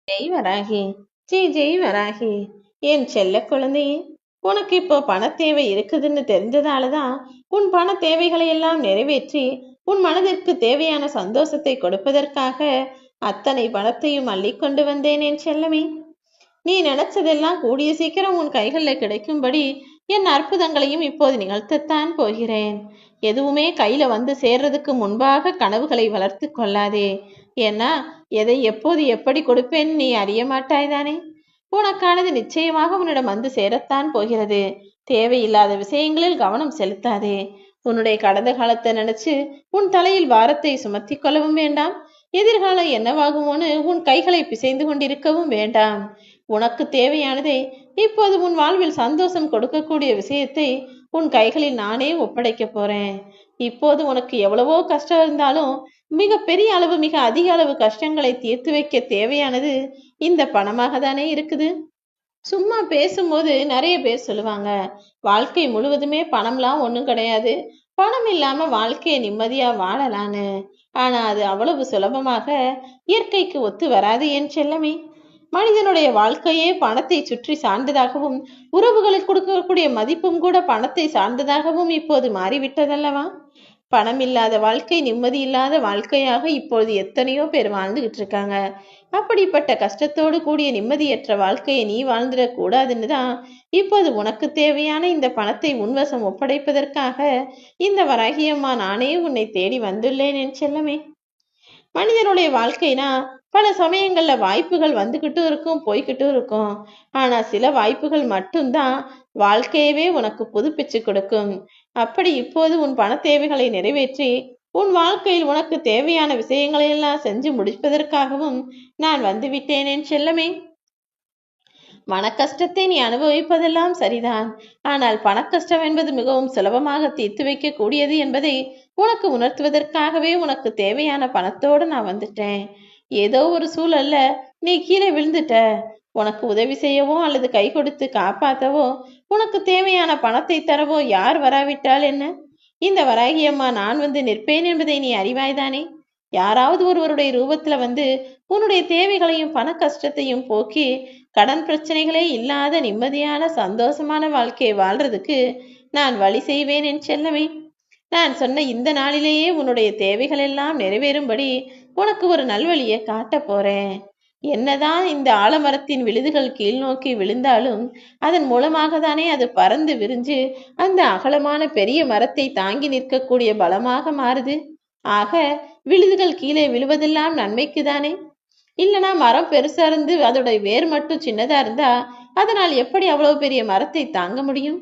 ஜெய் வராகி, ஜெய் ஜெய் வராகி. என் செல்ல குழந்தையே, உனக்கு இப்போ பண தேவை இருக்குதுன்னு தெரிஞ்சதாலதான் உன் பண தேவைகளை எல்லாம் நிறைவேற்றி உன் மனதிற்கு தேவையான சந்தோஷத்தை கொடுப்பதற்காக அத்தனை பணத்தையும் அள்ளி கொண்டு வந்தேன் என் செல்லமே. நீ நினைச்சதெல்லாம் கூடிய சீக்கிரம் உன் கைகளில் கிடைக்கும்படி என் அற்புதங்களையும் இப்போது நிகழ்த்தத்தான் போகிறேன். எதுவுமே கையில வந்து சேர்றதுக்கு முன்பாக கனவுகளை வளர்த்து கொள்ளாதே. ஏன்னா எதை எப்போது எப்படி கொடுப்பேன்னு நீ அறிய மாட்டாய்தானே. உனக்கானது நிச்சயமாக உன்னிடம் வந்து சேரத்தான் போகிறது. தேவையில்லாத விஷயங்களில் கவனம் செலுத்தாதே. உன்னுடைய கடந்த காலத்தை நினைச்சு உன் தலையில் பாரத்தை சுமத்தி கொள்ளவும் வேண்டாம். எதிர்காலம் என்னவாகுமோன்னு உன் கைகளை பிசைந்து கொண்டிருக்கவும் வேண்டாம். உனக்கு தேவையானதை, இப்போது உன் வாழ்வில் சந்தோஷம் கொடுக்கக்கூடிய விஷயத்தை உன் கைகளில் நானே ஒப்படைக்க போறேன். இப்போது உனக்கு எவ்வளவோ கஷ்டம் இருந்தாலும் மிக பெரிய அளவு, மிக அதிக அளவு கஷ்டங்களை தீர்த்து வைக்க தேவையானது இந்த பணமாக தானே இருக்குது. சும்மா பேசும்போது நிறைய பேர் சொல்லுவாங்க, வாழ்க்கை முழுவதுமே பணம்லாம் ஒன்றும் கிடையாது, பணம் இல்லாம வாழ்க்கையை நிம்மதியா வாழலான்னு. ஆனா அது அவ்வளவு சுலபமாக இயற்கைக்கு ஒத்து வராது என் செல்லமே. மனிதனுடைய வாழ்க்கையே பணத்தை சுற்றி சார்ந்ததாகவும் உறவுகளுக்கு கொடுக்கக்கூடிய மதிப்பும் கூட பணத்தை சார்ந்ததாகவும் இப்போது மாறிவிட்டதல்லவா. பணம் இல்லாத வாழ்க்கை நிம்மதி இல்லாத வாழ்க்கையாக இப்பொழுது எத்தனையோ பேர் வாழ்ந்துகிட்டு இருக்காங்க. அப்படிப்பட்ட கஷ்டத்தோடு கூடிய நிம்மதியற்ற வாழ்க்கையை நீ வாழ்ந்துடக் கூடாதுன்னு தான் இப்போது உனக்கு தேவையான இந்த பணத்தை உன்வசம் ஒப்படைப்பதற்காக இந்த வராகியம்மா நானே உன்னை தேடி வந்துள்ளேன் என் செல்லமே. மனிதனுடைய வாழ்க்கைனா பல சமயங்கள்ல வாய்ப்புகள் வந்துகிட்டும் இருக்கும், போய்கிட்டும் இருக்கும். ஆனா சில வாய்ப்புகள் மட்டும்தான் வாழ்க்கையவே உனக்கு புதுப்பிச்சு கொடுக்கும். அப்படி இப்போது உன் பண தேவைகளை நிறைவேற்றி உன் வாழ்க்கையில் உனக்கு தேவையான விஷயங்களை எல்லாம் செஞ்சு முடிப்பதற்காகவும் நான் வந்து விட்டேன் என் செல்லமே. மன கஷ்டத்தை நீ அனுபவிப்பதெல்லாம் சரிதான். ஆனால் பணக்கஷ்டம் என்பது மிகவும் சுலபமாக தீர்த்து வைக்க கூடியது என்பதை உனக்கு உணர்த்துவதற்காகவே உனக்கு தேவையான பணத்தோடு நான் வந்துட்டேன். ஏதோ ஒரு சூழல்ல நீ கீழே விழுந்துட்ட. உனக்கு உதவி செய்யவோ அல்லது கை கொடுத்து காப்பாற்றவோ உனக்கு தேவையான பணத்தை தரவோ யார் வராவிட்டால் என்ன, இந்த வராகியம்மா நான் வந்து நிற்பேன் என்பதை நீ அறிவாய்தானே. யாராவது ஒருவருடைய ரூபத்துல வந்து உன்னுடைய தேவைகளையும் பண கஷ்டத்தையும் போக்கி கடன் பிரச்சனைகளே இல்லாத நிம்மதியான சந்தோஷமான வாழ்க்கையை வாழ்றதுக்கு நான் வழி செய்வேன் என் செல்லமே. நான் சொன்ன இந்த நாளிலேயே உன்னுடைய தேவைகள் எல்லாம் நிறைவேறும்படி உனக்கு ஒரு நல்வழியை காட்ட போறேன். என்னதான் இந்த ஆலமரத்தின் விழுதுகள் கீழ் நோக்கி விழுந்தாலும் அதன் மூலமாக தானே அது பறந்து விரிஞ்சு அந்த அகலமான பெரிய மரத்தை தாங்கி நிற்கக்கூடிய பலமாக மாறுது. ஆக விழுதுகள் கீழே விழுவதெல்லாம் நன்மைக்கு தானே. இல்லைனா மரம் பெருசா இருந்து அதோட வேர் மட்டும் சின்னதா இருந்தா அதனால் எப்படி அவ்வளவு பெரிய மரத்தை தாங்க முடியும்?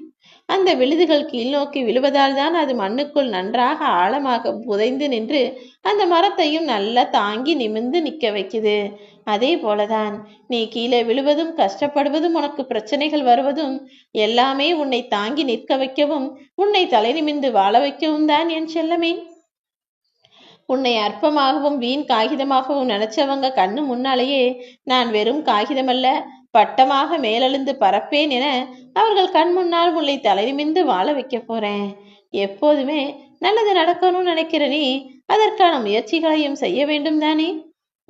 அந்த விழுதுகள் கீழ் நோக்கி விழுவதால் தான் அது மண்ணுக்குள் நன்றாக ஆழமாக புதைந்து நின்று அந்த மரத்தையும் நல்லா தாங்கி நிமிர்ந்து நிற்க வைக்குது. அதே போலதான் நீ கீழே விழுவதும் கஷ்டப்படுவதும் உனக்கு பிரச்சனைகள் வருவதும் எல்லாமே உன்னை தாங்கி நிற்க வைக்கவும் உன்னை தலை நிமிர்ந்து வாழ வைக்கவும் தான் என் செல்லமே. உன்னை அற்பமாகவும் வீண் காகிதமாகவும் நினைச்சவங்க கண்ணு முன்னாலேயே நான் வெறும் காகிதமல்ல, பட்டமாக மேலெழுந்து பறப்பேன் என அவர்கள் கண் முன்னால் உன்னை தலைநிமிந்து வாழ வைக்க போறேன். எப்போதுமே நல்லது நடக்கணும்னு நினைக்கிற நீ அதற்கான முயற்சிகளையும் செய்ய வேண்டும் தானே.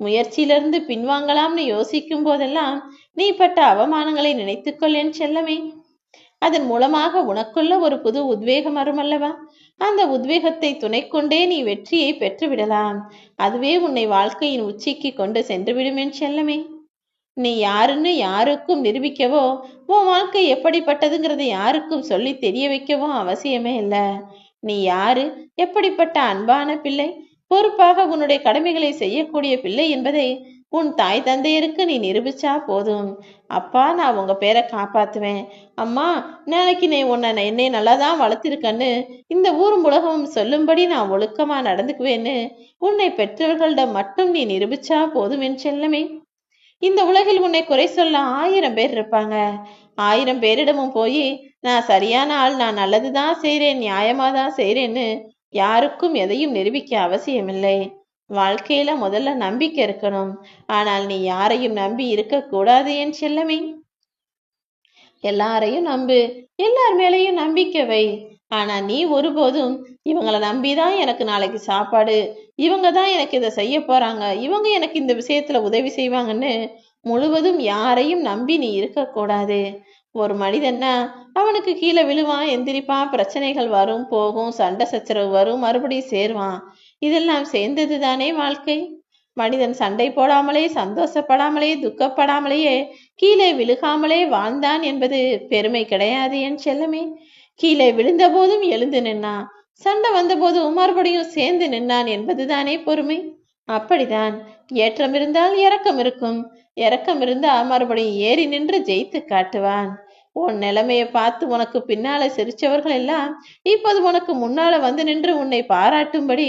முயற்சியிலிருந்து பின்வாங்கலாம்னு யோசிக்கும் போதெல்லாம் நீ பட்ட அவமானங்களை நினைத்துக்கொள் என் செல்லமே. அதன் மூலமாக உனக்குள்ள ஒரு புது உத்வேகம் வரும் அல்லவா. அந்த உத்வேகத்தை துணை கொண்டே நீ வெற்றியை பெற்று விடலாம். அதுவே உன்னை வாழ்க்கையின் உச்சிக்கு கொண்டு சென்று விடும் என் செல்லமே. நீ யாருன்னு யாருக்கும் நிரூபிக்கவோ உன் வாழ்க்கை எப்படிப்பட்டதுங்கிறத யாருக்கும் சொல்லி தெரிய வைக்கவும் அவசியமே இல்லை. நீ யாரு, எப்படிப்பட்ட அன்பான பிள்ளை, பொறுப்பாக உன்னுடைய கடமைகளை செய்யக்கூடிய பிள்ளை என்பதை உன் தாய் தந்தையருக்கு நீ நிரூபிச்சா போதும். அப்பா நான் உங்க பேரை காப்பாத்துவேன், அம்மா நாளைக்கு நீ என்னை நல்லாதான் வளர்த்திருக்கன்னு இந்த ஊரும் உலகமும் சொல்லும்படி நான் ஒழுக்கமா நடந்துக்குவேன்னு உன்னை பெற்றவர்களிடம் மட்டும் நீ நிரூபிச்சா போதும் என் செல்லமே. இந்த உலகில் உன்னை குறை சொல்ல 1000 பேர் இருப்பாங்க. 1000 பேரிடமும் போய் நான் சரியான ஆள், நான் நல்லதுதான் செய்றேன், நியாயமாதான் செய்றேன்னு யாருக்கும் எதையும் நிரூபிக்க அவசியமில்லை. வாழ்க்கையில முதல்ல நம்பிக்கை இருக்கணும். ஆனால் நீ யாரையும் நம்பி இருக்க கூடாது என் செல்லமே. எல்லாரையும் நம்பு, எல்லார் மேலையும் நம்பிக்கை வை. ஆனா நீ ஒருபோதும் இவங்களை நம்பிதான் எனக்கு நாளைக்கு சாப்பாடு, இவங்க தான் எனக்கு இதை செய்ய போறாங்க, இவங்க எனக்கு இந்த விஷயத்துல உதவி செய்வாங்கன்னு முழுவதும் யாரையும் நம்பி நீ இருக்கக்கூடாது. ஒரு மனிதன்னா அவனுக்கு கீழே விழுவான், எந்திரிப்பான், பிரச்சனைகள் வரும் போகும், சண்டை சச்சரவு வரும், மறுபடியும் சேருவான். இதெல்லாம் சேர்ந்தது தானே வாழ்க்கை. மனிதன் சண்டை போடாமலே, சந்தோஷப்படாமலே, துக்கப்படாமலேயே, கீழே விழுகாமலே வாழ்ந்தான் என்பது பெருமை கிடையாது என் செல்லமே. கீழே விழுந்த போதும் எழுந்து நின்னான், சண்டை வந்த போதும் மறுபடியும் சேர்ந்து நின்னான் என்பதுதானே பொறுமை. அப்படிதான் ஏற்றம் இருந்தால் இறக்கம் இருக்கும், இறக்கம் இருந்தா மறுபடியும் ஏறி நின்று ஜெயித்து காட்டுவான். உன் நிலைமைய பார்த்து உனக்கு பின்னால சிரிச்சவர்கள் எல்லாம் இப்போது உனக்கு முன்னால வந்து நின்று உன்னை பாராட்டும்படி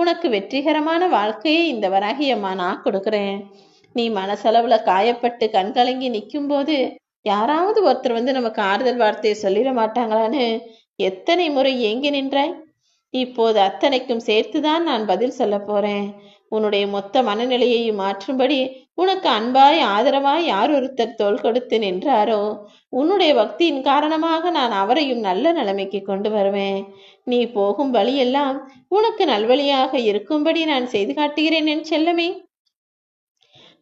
உனக்கு வெற்றிகரமான வாழ்க்கையை இந்த வராகியம்மா நான் கொடுக்குறேன். நீ மனசளவுல காயப்பட்டு கண்கலங்கி நிற்கும் போது யாராவது ஒருத்தர் வந்து நமக்கு ஆறுதல் வார்த்தையை சொல்லிட மாட்டாங்களான்னு எத்தனை முறை ஏங்கி நின்றாய்? இப்போது அத்தனைக்கும் சேர்த்துதான் நான் பதில் சொல்ல போறேன். உன்னுடைய மொத்த மனநிலையையும் மாற்றும்படி உனக்கு அன்பாய் ஆதரவாய் யார் ஒருத்தர் தோள் கொடுத்து நின்றாரோ உன்னுடைய பக்தியின் காரணமாக நான் அவரையும் நல்ல நிலைமைக்கு கொண்டு வருவேன். நீ போகும் வழியெல்லாம் உனக்கு நல்வழியாக இருக்கும்படி நான் செய்து காட்டுகிறேன் என் செல்லமே.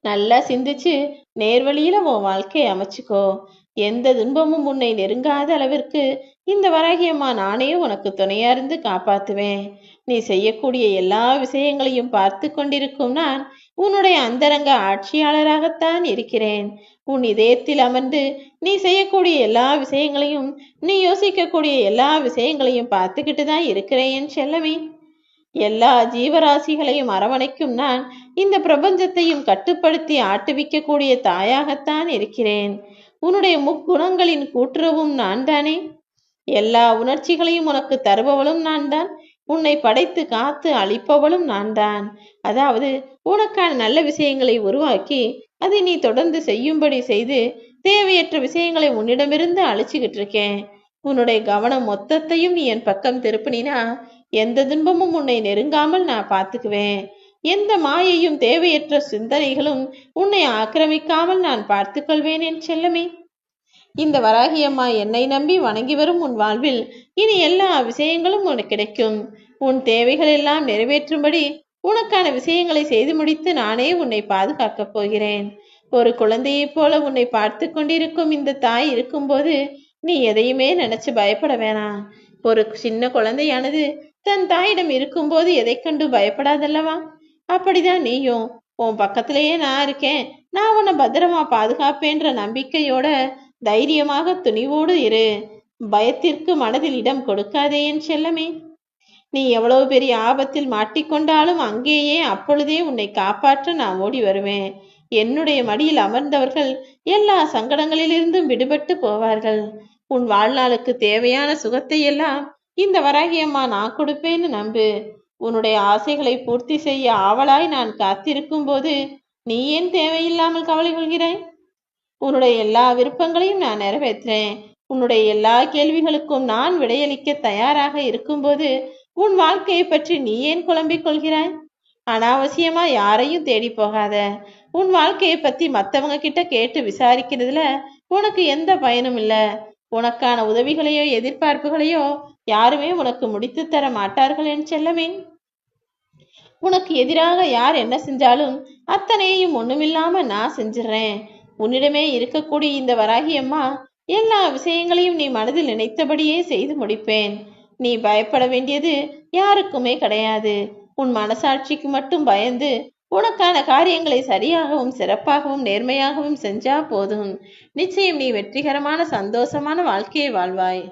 நல்லா சிந்திச்சு நேர்வழியில உன் வாழ்க்கையை அமைச்சுக்கோ. எந்த துன்பமும் உன்னை நெருங்காத அளவிற்கு இந்த வராகியம்மா நானே உனக்கு துணையா இருந்து காப்பாத்துவேன். நீ செய்யக்கூடிய எல்லா விஷயங்களையும் பார்த்து கொண்டிருக்கும் நான் உன்னுடைய அந்தரங்க ஆட்சியாளராகத்தான் இருக்கிறேன். உன் இதயத்தில் அமர்ந்து நீ செய்யக்கூடிய எல்லா விஷயங்களையும், நீ யோசிக்கக்கூடிய எல்லா விஷயங்களையும் பார்த்துக்கிட்டு தான் இருக்கிறேன் என் செல்லமே. எல்லா ஜீவராசிகளையும் அரவணைக்கும் நான் இந்த பிரபஞ்சத்தையும் கட்டுப்படுத்தி ஆட்டுவிக்கக்கூடிய தாயாகத்தான் இருக்கிறேன். உன்னுடைய முக்குணங்களின் கூட்டுறவும் நான் தானே. எல்லா உணர்ச்சிகளையும் உனக்கு தருபவளும் நான் தான். உன்னை படைத்து காத்து அழிப்பவளும் நான் தான். அதாவது உனக்கான நல்ல விஷயங்களை உருவாக்கி அதை நீ தொடர்ந்து செய்யும்படி செய்து தேவையற்ற விஷயங்களை உன்னிடமிருந்து அழிச்சுக்கிட்டு இருக்கேன். உன்னுடைய கவனம் மொத்தத்தையும் நீ என் பக்கம் திருப்பினா எந்த துன்பமும் உன்னை நெருங்காமல் நான் பார்த்துக்குவேன். எந்த மாயையும் தேவையற்ற சிந்தனைகளும் உன்னை ஆக்கிரமிக்காமல் நான் பார்த்துக்கொள்வேன் என் செல்லமே. இந்த வராகியம்மா என்னை நம்பி வணங்கி வரும் உன் வாழ்வில் இனி எல்லா விஷயங்களும் உனக்கு கிடைக்கும். உன் தேவைகள் எல்லாம் நிறைவேற்றும்படி உனக்கான விஷயங்களை செய்து முடித்து நானே உன்னை பாதுகாக்கப் போகிறேன். ஒரு குழந்தையைப் போல உன்னை பார்த்து கொண்டிருக்கும் இந்த தாய் இருக்கும்போது நீ எதையுமே நினைச்சு பயப்பட வேணாம். ஒரு சின்ன குழந்தையானது தன் தாயிடம் இருக்கும்போது எதை கண்டு பயப்படாதல்லவா? அப்படிதான் நீயும். உன் பக்கத்திலேயே நான் இருக்கேன், நான் உன்னை பத்திரமா பாதுகாப்பேன்ற நம்பிக்கையோட தைரியமாக துணிவோடு இரு. பயத்திற்கு மனதில் இடம் கொடுக்காதே என் செல்லமே. நீ எவ்வளவு பெரிய ஆபத்தில் மாட்டிக்கொண்டாலும் அங்கேயே அப்பொழுதே உன்னை காப்பாற்ற நான் ஓடி வருவேன். என்னுடைய மடியில் அமர்ந்தவர்கள் எல்லா சங்கடங்களிலிருந்தும் விடுபட்டு போவார்கள். உன் வாழ்நாளுக்கு தேவையான சுகத்தை எல்லாம் இந்த வராகியம்மா நான் கொடுப்பேன்னு நம்பு. உன்னுடைய ஆசைகளை பூர்த்தி செய்ய ஆவலாய் நான் காத்திருக்கும் போது நீ ஏன் தேவையில்லாமல் கவலை கொள்கிறாய்? உன்னுடைய எல்லா விருப்பங்களையும் நான் நிறைவேற்றேன். உன்னுடைய எல்லா கேள்விகளுக்கும் நான் விடையளிக்க தயாராக இருக்கும்போது உன் வாழ்க்கையை பற்றி நீ ஏன் குழம்பிக் கொள்கிறாய்? அனாவசியமா யாரையும் தேடி போகாத. உன் வாழ்க்கையை பத்தி மற்றவங்க கிட்ட கேட்டு விசாரிக்கிறதுல உனக்கு எந்த பயனும் இல்லை. உனக்கான உதவிகளையோ எதிர்பார்ப்புகளையோ யாருமே உனக்கு முடித்து தர மாட்டார்கள் என் செல்லமே. உனக்கு எதிராக யார் என்ன செஞ்சாலும் அத்தனையும் ஒண்ணுமில்லாம நான் செஞ்சிடறேன். உன்னிடமே இருக்கக்கூடிய இந்த வராகியம்மா எல்லா விஷயங்களையும் நீ மனதில் நினைத்தபடியே செய்து முடிப்பேன். நீ பயப்பட வேண்டியது யாருக்குமே கிடையாது. உன் மனசாட்சிக்கு மட்டும் பயந்து உனக்கான காரியங்களை சரியாகவும் சிறப்பாகவும் நேர்மையாகவும் செஞ்சா போதும். நிச்சயம் நீ வெற்றிகரமான சந்தோஷமான வாழ்க்கையை வாழ்வாய்.